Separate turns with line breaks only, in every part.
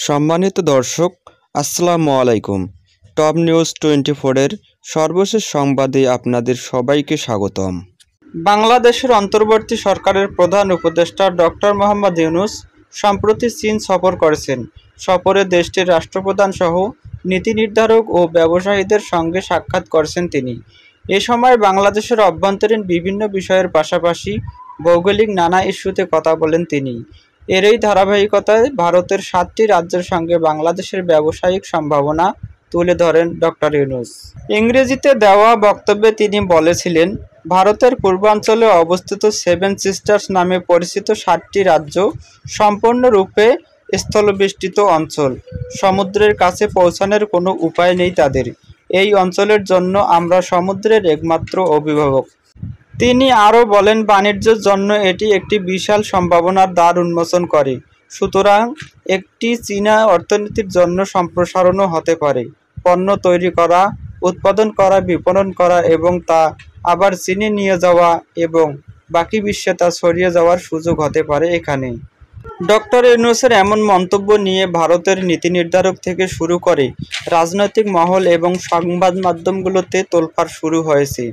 সম্মানিত দর্শক, আসসালামু আলাইকুম। টপ নিউজ 24-এর সর্বশেষ সংবাদে আপনাদের সবাইকে স্বাগতম। বাংলাদেশের অন্তর্বর্তী সরকারের প্রধান উপদেষ্টা ডক্টর মোহাম্মদ ইউনূস সম্প্রতি চীন সফর করেছেন। সফরে দেশটির রাষ্ট্রপ্রধান সহ নীতি নির্ধারক ও ব্যবসায়ীদের সঙ্গে সাক্ষাৎ করেছেন তিনি। এ সময় বাংলাদেশের অভ্যন্তরীণ বিভিন্ন বিষয়ের পাশাপাশি ভৌগোলিক নানা ইস্যুতে কথা বলেন তিনি। এরই ধারাবাহিকতায় ভারতের 7টি রাজ্যের সঙ্গে বাংলাদেশের ব্যবসায়িক সম্ভাবনা তুলে ধরেন ডক্টর ইউনূস। ইংরেজিতে দেওয়া বক্তব্যে তিনি বলেছিলেন, ভারতের পূর্বাঞ্চলে অবস্থিত সেভেন সিস্টার্স নামে পরিচিত 7টি রাজ্য সম্পূর্ণরূপে স্থলবেষ্টিত অঞ্চল। সমুদ্রের কাছে পৌঁছানোর কোনো উপায় নেই তাদের। এই অঞ্চলের জন্য আমরা সমুদ্রের একমাত্র অভিভাবক। তিনি আরও বলেন, বাণিজ্যের জন্য এটি একটি বিশাল সম্ভাবনার দ্বার উন্মোচন করে। সুতরাং একটি চীনা অর্থনীতির জন্য সম্প্রসারণও হতে পারে। পণ্য তৈরি করা, উৎপাদন করা, বিপণন করা এবং তা আবার চীনে নিয়ে যাওয়া এবং বাকি বিশ্বে তা ছড়িয়ে যাওয়ার সুযোগ হতে পারে এখানেই। ডক্টর ইউনূসের এমন মন্তব্য নিয়ে ভারতের নীতি নির্ধারক থেকে শুরু করে রাজনৈতিক মহল এবং সংবাদ মাধ্যমগুলোতে তোলপাড় শুরু হয়েছে।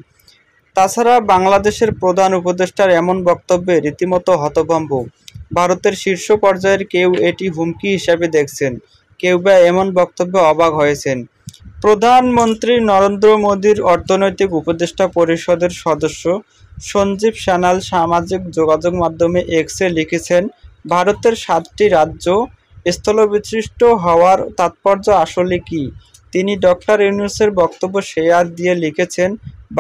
তাছাড়া বাংলাদেশের প্রধান উপদেষ্টার এমন বক্তব্যে রীতিমতো হতভম্ব। ভারতের শীর্ষ পর্যায়ের কেউ এটি হুমকি হিসাবে দেখছেন, কেউ বা এমন বক্তব্যে অবাক হয়েছেন। প্রধানমন্ত্রী নরেন্দ্র মোদীর অর্থনৈতিক উপদেষ্টা পরিষদের সদস্য সঞ্জীব সান্যাল সামাজিক যোগাযোগ মাধ্যমে এক্সে লিখেছেন, ভারতের 7টি রাজ্য স্থলবেষ্টিত হওয়ার তাৎপর্য আসলে কী? তিনি ডক্টর ইউনূসের বক্তব্য শেয়ার দিয়ে লিখেছেন,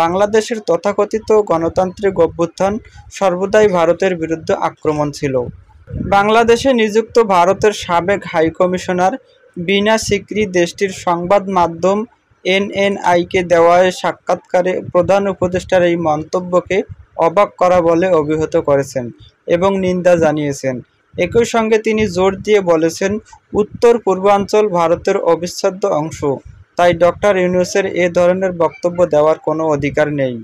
বাংলাদেশের তথাকথিত গণতান্ত্রিক অভ্যুত্থান সর্বদাই ভারতের বিরুদ্ধে আক্রমণ ছিল। বাংলাদেশে নিযুক্ত ভারতের সাবেক হাইকমিশনার বিনা সিকরি দেশটির সংবাদ মাধ্যম এনএনআইকে দেওয়া সাক্ষাৎকারে প্রধান উপদেষ্টার এই মন্তব্যকে অবাক করা বলে অভিহিত করেছেন এবং নিন্দা জানিয়েছেন। একই সঙ্গে তিনি জোর দিয়ে বলেছেন, উত্তর পূর্বাঞ্চল ভারতের অবিচ্ছেদ্য অংশ, তাই ডক্টর ইউনূসের এ ধরনের বক্তব্য দেওয়ার কোনো অধিকার নেই।